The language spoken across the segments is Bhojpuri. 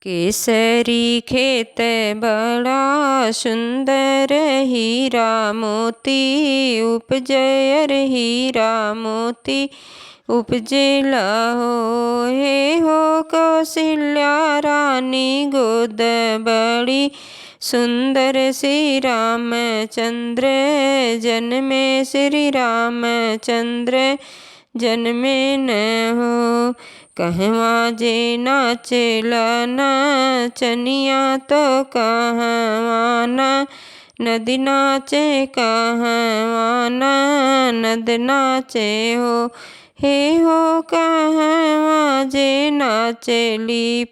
केसरी खेत बड़ा सुंदर हीरा मोती उपजय हीरा मोती उपजेला हो। हे हो कौशल्या रानी गोद बड़ी सुंदर श्री रामचंद्र जन्मे श्री रामचंद्र जन्मे न हो। कहवा जे नाचेला नाचनिया तो कहवा नद नाचे कहवा नद नाचे हो। हे हो कहवा जे नाचेली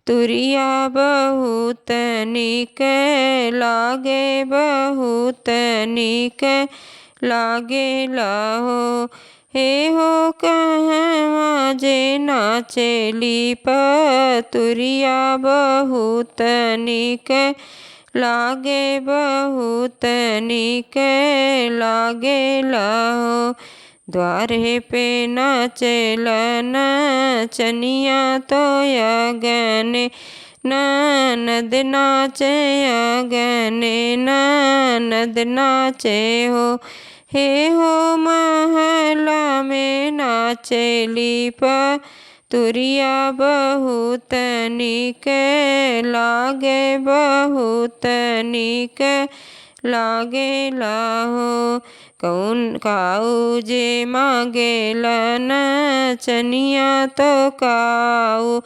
तुरिया बहुत निक लागे बहुत निक लागेला हो। हे हो कहवा जे नाचेली तुरिया बहुत निक लागे बहुत निक लागेला हो। द्वारे पे नाचेला नाचनिया तो अगने ननद नाचे अगने ननद नाचे हो। हे हो महला में नाचेली तुरिया बहुत निक लागे बहुत निक लागेला हो। कौन काऊ जे मांगेला नाचनिया तो काऊ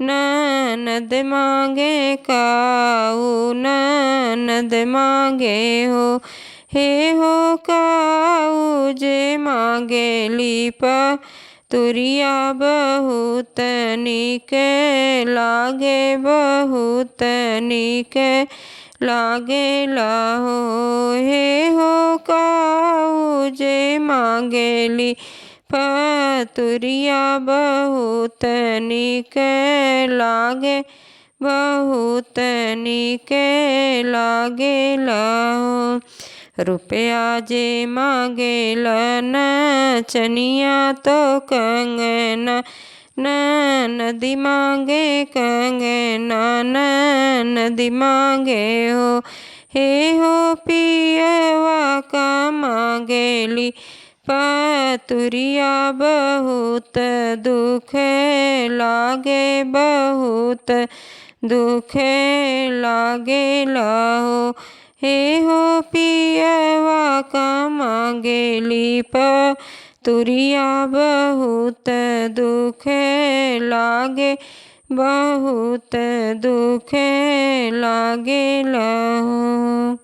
ननद मांगे काऊ ननद मांगे हो। हे हो काऊ जे मांगेली तुरिया बहुत निक लागे बहुत निक लागेला हो। हे हो काऊ जे मांगेली तुरिया बहुत निक लागे बहुत निक लागेला हो। रुपया जे मांगेला नाचनिया तो कंगना ननद मांगे कंगना ननद मांगे हो। हे हो पियवा का मांगेली तुरिया बहुत दुख लागे बहुत दुख लागेला हो। हे हो पियवा का मांगेली तुरिया बहुत दुख लागे बहुत दुख लागेला हो।